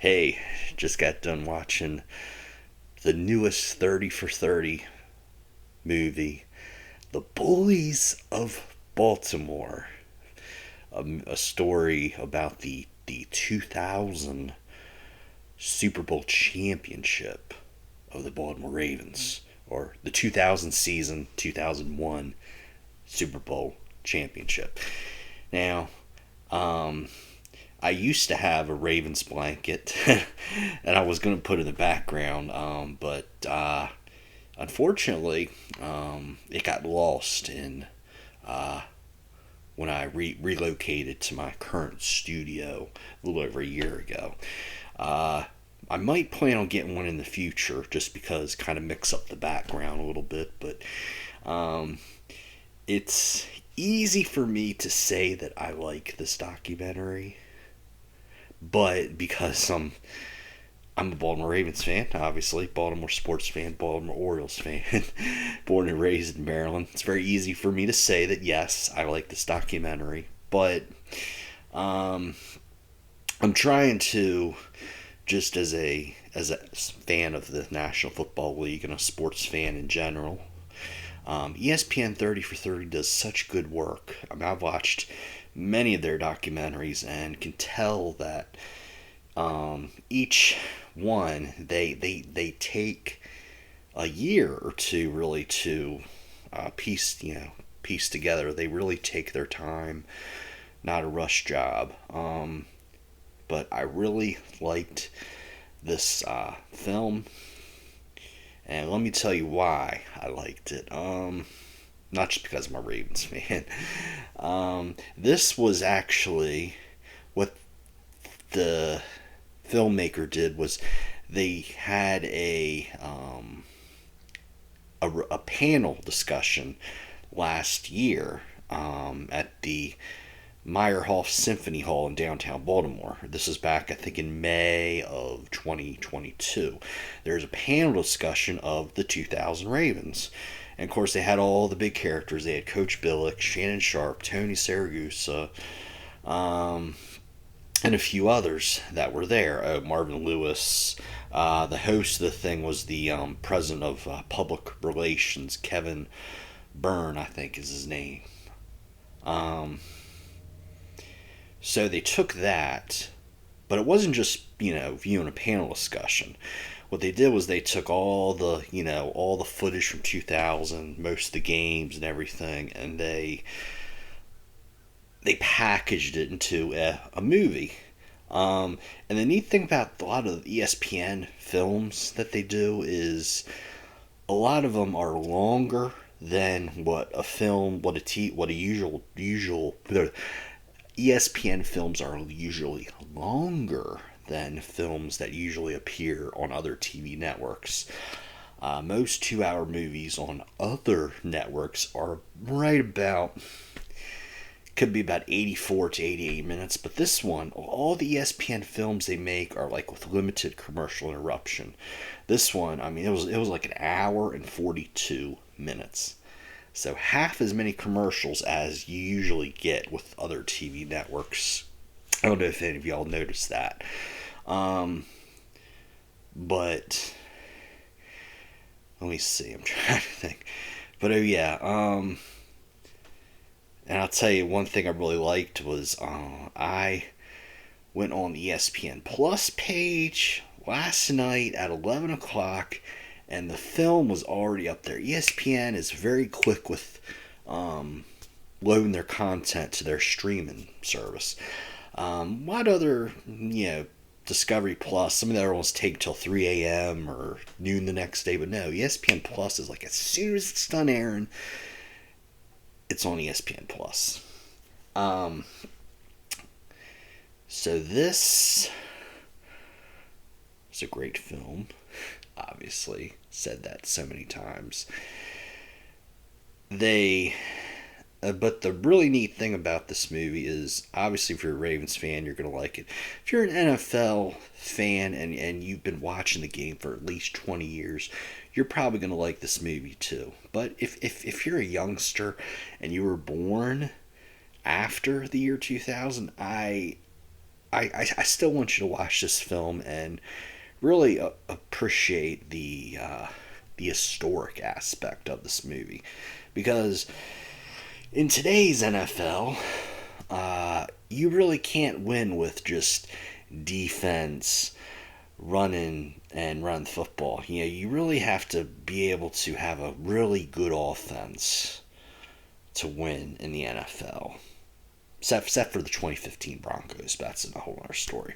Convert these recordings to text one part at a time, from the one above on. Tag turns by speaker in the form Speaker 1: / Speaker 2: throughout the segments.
Speaker 1: Hey, just got done watching the newest 30 for 30 movie, The Bullies of Baltimore. A story about the 2000 Super Bowl championship of the Baltimore Ravens, or the 2000 season, 2001 Super Bowl championship. Now, um, I used to have a Ravens blanket, and I was going to put it in the background, but unfortunately, it got lost uh, when I relocated to my current studio a little over a year ago. Uh, I might plan on getting one in the future, just because kind of mix up the background a little bit, but um, it's easy for me to say that I like this documentary, but because I'm a Baltimore Ravens fan, obviously, Baltimore sports fan, Baltimore Orioles fan, born and raised in Maryland. It's very easy for me to say that yes, I like this documentary, but um, I'm trying to, just as a fan of the National Football League and a sports fan in general. ESPN 30 for 30 does such good work. I mean, I've watched many of their documentaries and can tell that each one they take a year or two really to piece together. They really take their time, not a rush job. But I really liked this film, and let me tell you why I liked it. Not just because I'm a Ravens fan. This was actually what the filmmaker did was they had a panel discussion last year at the Meyerhoff Symphony Hall in downtown Baltimore. This is back, I think, in May of 2022. There's a panel discussion of the 2000 Ravens. And of course, they had all the big characters. They had Coach Billick, Shannon Sharp, Tony Saragusa, um, and a few others that were there. Marvin Lewis. The host of the thing was the president of public relations, Kevin Byrne, I think is his name. Um, so they took that, but it wasn't just viewing a panel discussion. What they did was they took all the footage from 2000, most of the games and everything, and they packaged it into a movie. And the neat thing about a lot of the ESPN films that they do is a lot of them are longer than what a film, what a usual ESPN films are usually longer than films that usually appear on other TV networks. Most 2 hour movies on other networks are right about, could be about 84 to 88 minutes, but this one, all the ESPN films they make are like with limited commercial interruption. This one, I mean, it was like an hour and 42 minutes. So half as many commercials as you usually get with other TV networks. I don't know if any of y'all noticed that. Um, but let me see. I'm trying to think. But oh yeah. And I'll tell you one thing I really liked was I went on the ESPN Plus page last night at 11 o'clock, and the film was already up there. ESPN is very quick with loading their content to their streaming service. What other, Discovery Plus, some of the other ones take till 3 a.m. or noon the next day, but no, ESPN Plus is like as soon as it's done airing, it's on ESPN Plus. Um, so this is a great film. Obviously, said that so many times. They, but the really neat thing about this movie is, obviously, if you're a Ravens fan, you're gonna like it. If you're an NFL fan and you've been watching the game for at least 20 years, you're probably gonna like this movie too. But if you're a youngster and you were born after the year 2000, I still want you to watch this film and really appreciate the historic aspect of this movie, because in today's NFL, you really can't win with just defense running and run football. You know, you really have to be able to have a really good offense to win in the NFL. Except for the 2015 Broncos, but that's a whole other story.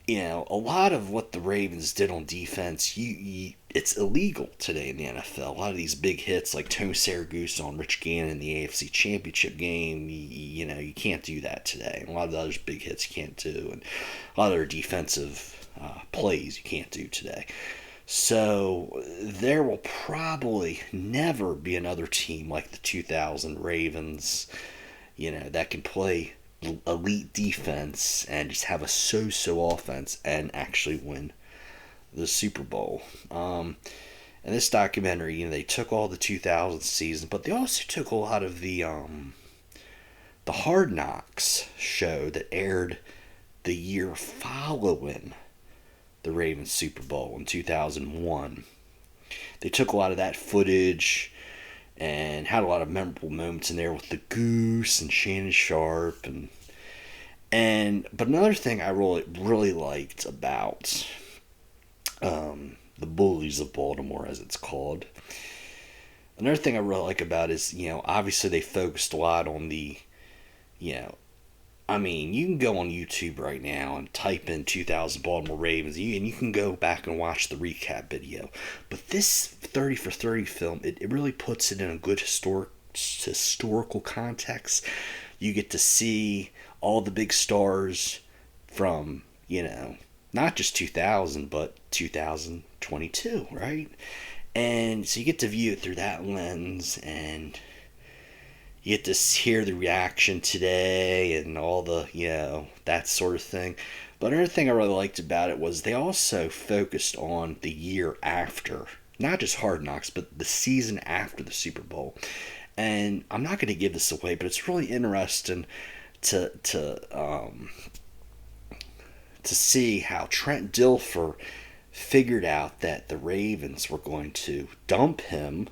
Speaker 1: You know, a lot of what the Ravens did on defense, it's illegal today in the NFL. A lot of these big hits, like Tony Saragusa on Rich Gannon in the AFC Championship game, you know, you can't do that today. And a lot of the other big hits you can't do, and a lot of their defensive plays you can't do today. So there will probably never be another team like the 2000 Ravens, you know, that can play elite defense and just have a so-so offense and actually win the Super Bowl. And this documentary, you know, they took all the 2000 season, but they also took a lot of the Hard Knocks show that aired the year following the Ravens Super Bowl in 2001. They took a lot of that footage and had a lot of memorable moments in there with the Goose and Shannon Sharp but another thing I really liked about the Bullies of Baltimore, as it's called. Another thing I really like about is, you know, obviously they focused a lot on the, you know, I mean, you can go on YouTube right now and type in 2000 Baltimore Ravens, and you can go back and watch the recap video. But this 30 for 30 film, it really puts it in a good historical context. You get to see all the big stars from, you know, not just 2000, but 2022, right? And so you get to view it through that lens, and you get to hear the reaction today and all the, you know, that sort of thing. But another thing I really liked about it was they also focused on the year after. Not just Hard Knocks, but the season after the Super Bowl. And I'm not going to give this away, but it's really interesting to see how Trent Dilfer figured out that the Ravens were going to dump him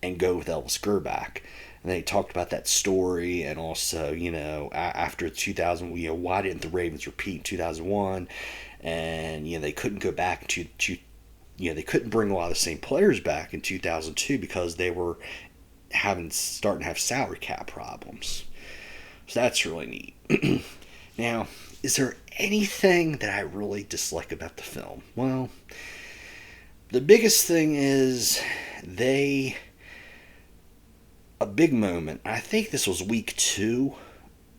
Speaker 1: and go with Elvis Grbac. And they talked about that story, and also, you know, after 2000, you know, why didn't the Ravens repeat in 2001? And, you know, they couldn't go back to you know, they couldn't bring a lot of the same players back in 2002 because they were starting to have salary cap problems. So that's really neat. Now, is there anything that I really dislike about the film? Well, the biggest thing is a big moment. I think this was week 2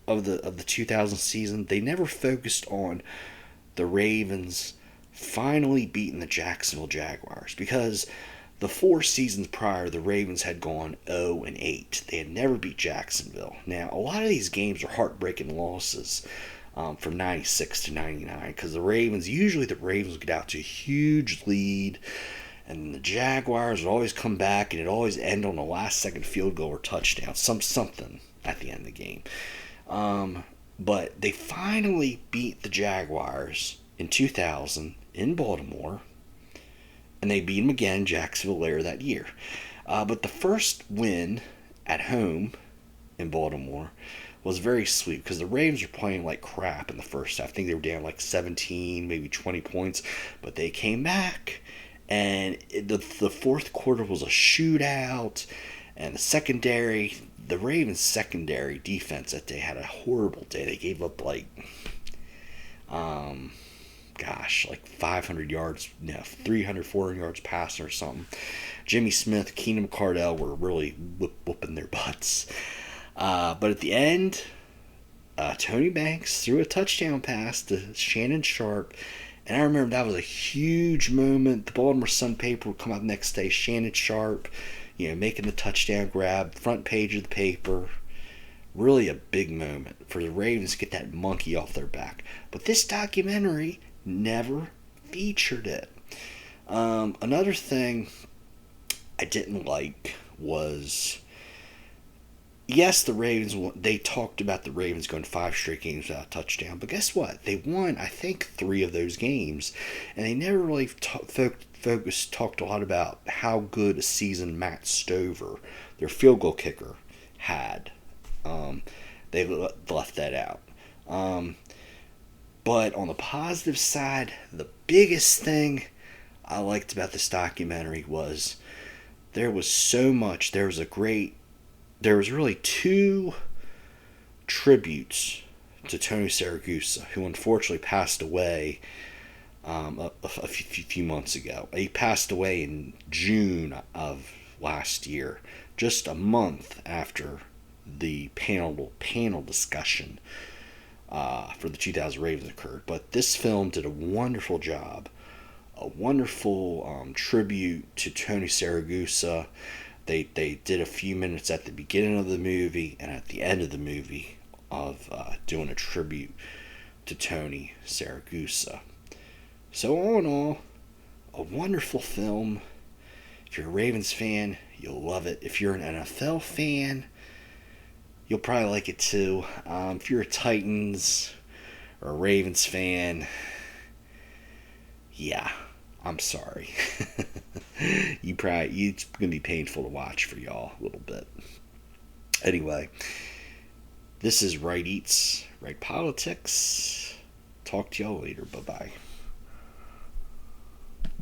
Speaker 1: of the 2000 season. They never focused on the Ravens finally beating the Jacksonville Jaguars, because the 4 seasons prior, the Ravens had gone 0-8. They had never beat Jacksonville. Now, a lot of these games are heartbreaking losses from 96 to 99, because the Ravens would get out to a huge lead, and the Jaguars would always come back, and it always end on a last-second field goal or touchdown, something at the end of the game. But they finally beat the Jaguars in 2000 in Baltimore, and they beat them again in Jacksonville later that year. But the first win at home in Baltimore was very sweet, because the Ravens were playing like crap in the first half. I think they were down like 17, maybe 20 points, but they came back, and the fourth quarter was a shootout, and the Ravens secondary defense that day had a horrible day. They gave up like 500 yards, 300, 400 yards passing or something. Jimmy Smith, Keenan Cardell were really whooping their butts. But at the end, Tony Banks threw a touchdown pass to Shannon Sharp. And I remember that was a huge moment. The Baltimore Sun paper would come out the next day. Shannon Sharp, making the touchdown grab, front page of the paper. Really a big moment for the Ravens to get that monkey off their back. But this documentary never featured it. Another thing I didn't like was yes, the Ravens. They talked about the Ravens going 5 straight games without a touchdown, but guess what? They won, I think, 3 of those games, and they never really talked a lot about how good a season Matt Stover, their field goal kicker, had. Um, they left that out. Um, but on the positive side, the biggest thing I liked about this documentary was there was so much. There was really 2 tributes to Tony Saragusa, who unfortunately passed away a few months ago. He passed away in June of last year, just a month after the panel discussion for the 2000 Ravens occurred. But this film did a wonderful job, a wonderful tribute to Tony Saragusa. They did a few minutes at the beginning of the movie and at the end of the movie of doing a tribute to Tony Saragusa. So all in all, a wonderful film. If you're a Ravens fan, you'll love it. If you're an NFL fan, you'll probably like it too. If you're a Titans or a Ravens fan, yeah, I'm sorry. It's gonna be painful to watch for y'all a little bit. Anyway, this is Right Eats, Right Politics. Talk to y'all later. Bye bye.